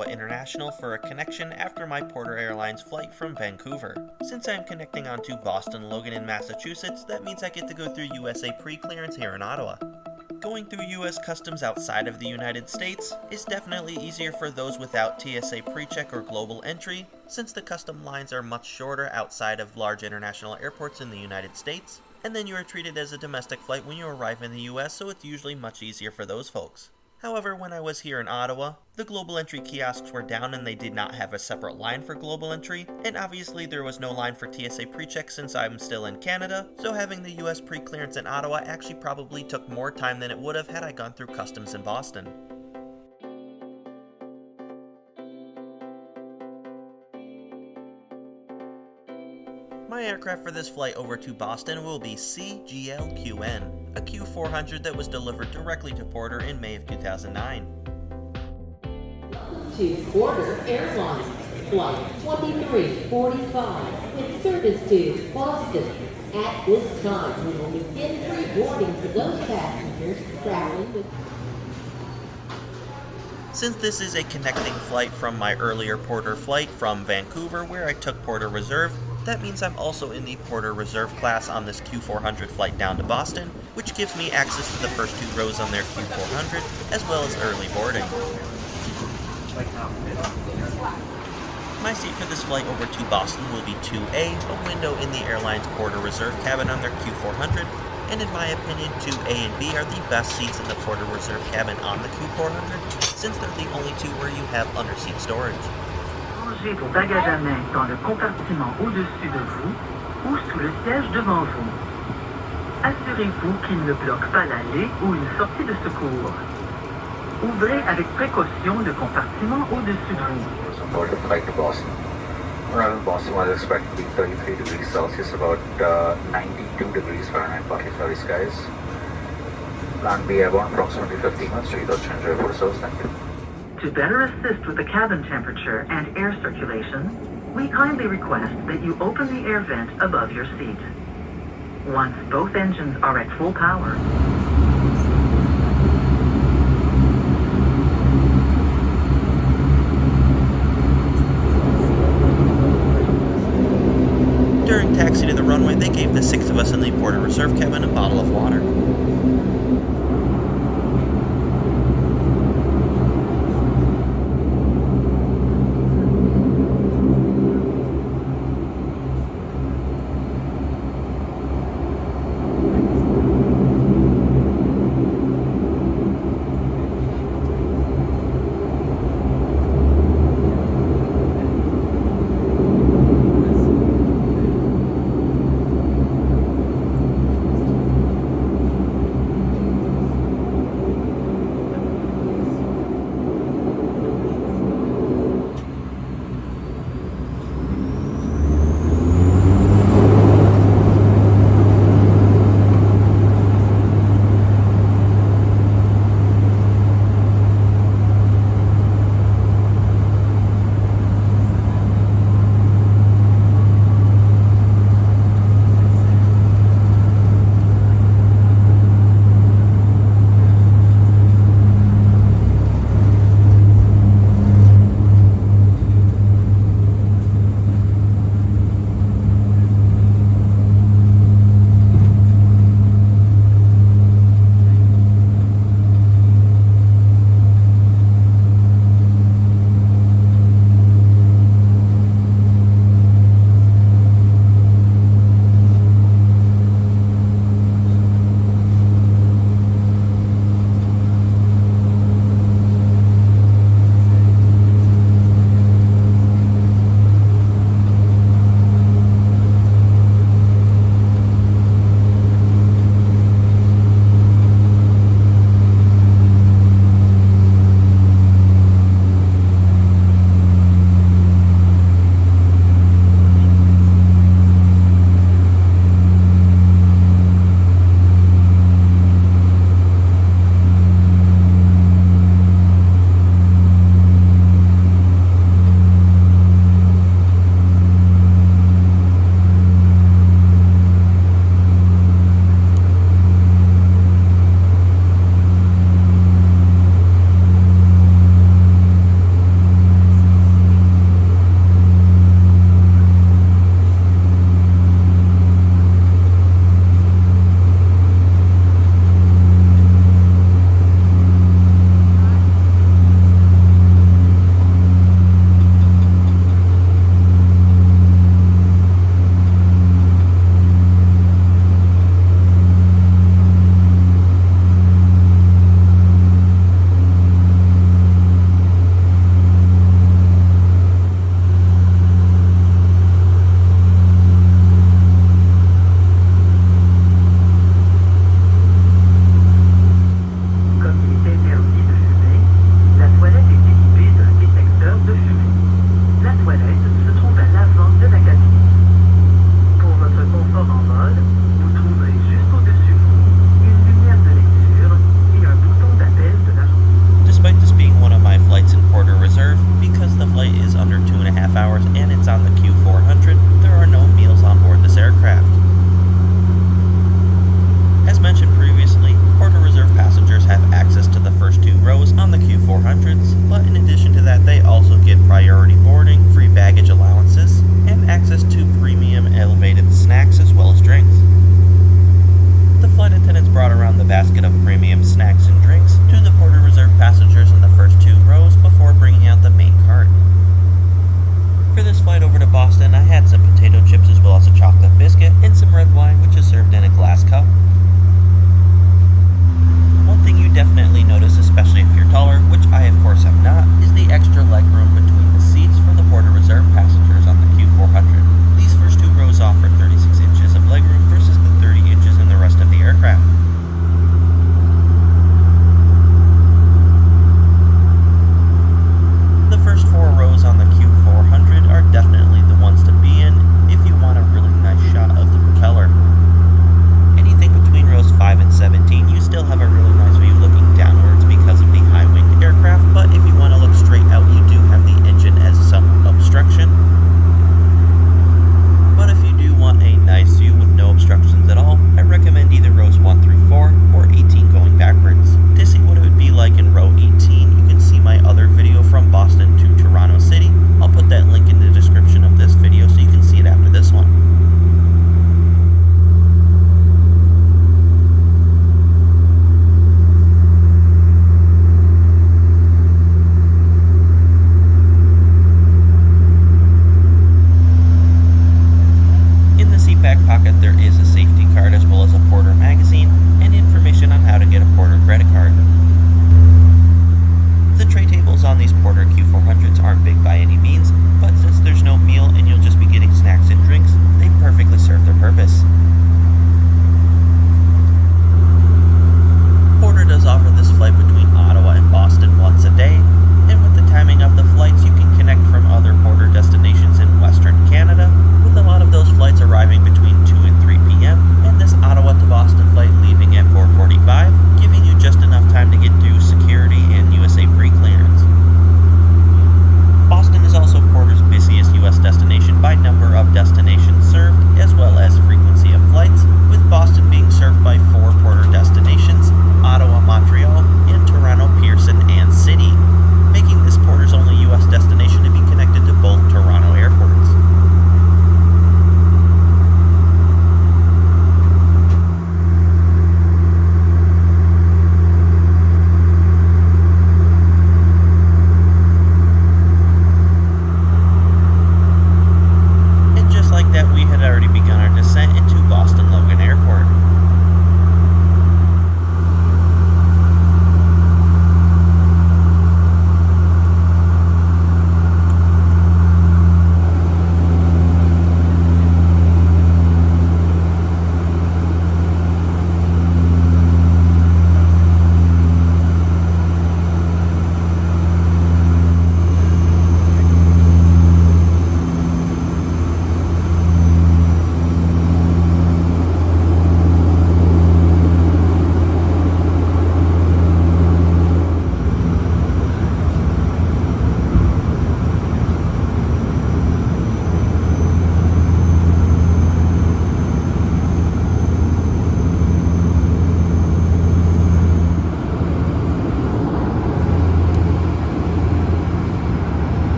Ottawa International for a connection after my Porter Airlines flight from Vancouver. Since I'm connecting onto Boston Logan in Massachusetts, that means I get to go through USA pre-clearance here in Ottawa. Going through US customs outside of the United States is definitely easier for those without TSA pre-check or global entry, since the custom lines are much shorter outside of large international airports in the United States, and then you are treated as a domestic flight when you arrive in the US, so it's usually much easier for those folks. However, when I was here in Ottawa, the global entry kiosks were down and they did not have a separate line for global entry, and obviously there was no line for TSA pre-check since I'm still in Canada, so having the US pre-clearance in Ottawa actually probably took more time than it would have had I gone through customs in Boston. My aircraft for this flight over to Boston will be CGLQN, a Q400 that was delivered directly to Porter in May of 2009. To Porter Airlines, Flight 2345, with service to Boston. At this time, we will begin pre-boarding for those passengers traveling with... Since this is a connecting flight from my earlier Porter flight from Vancouver where I took PorterReserve, that means I'm also in the PorterReserve class on this Q400 flight down to Boston, which gives me access to the first two rows on their Q400, as well as early boarding. My seat for this flight over to Boston will be 2A, a window in the airline's PorterReserve cabin on their Q400, and in my opinion 2A and B are the best seats in the PorterReserve cabin on the Q400, since they're the only two where you have under-seat storage. Rangez vos bagages à main dans le compartiment au-dessus de vous ou sous le siège devant vous. Assurez-vous qu'il ne bloque pas l'allée ou une sortie de secours. Ouvrez avec précaution le compartiment au-dessus de vous. Porter flight to Boston. Arrival in Boston was expected to be 33 degrees Celsius, about 92 degrees Fahrenheit, partly cloudy skies. Plan B airborne approximately 15 minutes to change airport service. Thank you. To better assist with the cabin temperature and air circulation, we kindly request that you open the air vent above your seat. Once both engines are at full power, During taxi to the runway, they gave the 6 of us in the PorterReserve cabin a bottle of water.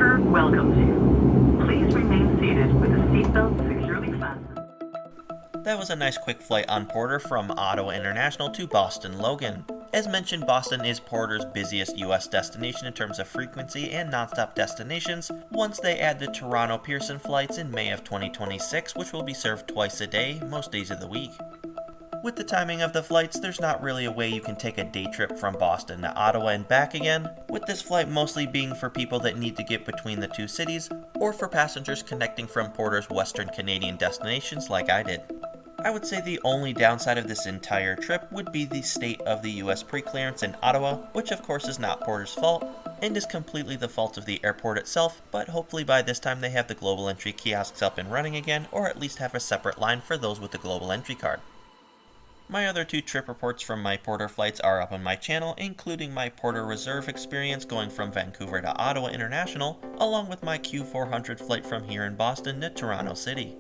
Porter welcomes you. Please remain seated with the seatbelt securely fastened. That was a nice quick flight on Porter from Ottawa International to Boston Logan. As mentioned, Boston is Porter's busiest US destination in terms of frequency and nonstop destinations, once they add the Toronto Pearson flights in May of 2026, which will be served twice a day, most days of the week. With the timing of the flights, there's not really a way you can take a day trip from Boston to Ottawa and back again, with this flight mostly being for people that need to get between the two cities, or for passengers connecting from Porter's Western Canadian destinations like I did. I would say the only downside of this entire trip would be the state of the US pre-clearance in Ottawa, which of course is not Porter's fault, and is completely the fault of the airport itself, but hopefully by this time they have the global entry kiosks up and running again, or at least have a separate line for those with the global entry card. My other two trip reports from my Porter flights are up on my channel, including my PorterReserve experience going from Vancouver to Ottawa International, along with my Q400 flight from here in Boston to Toronto City.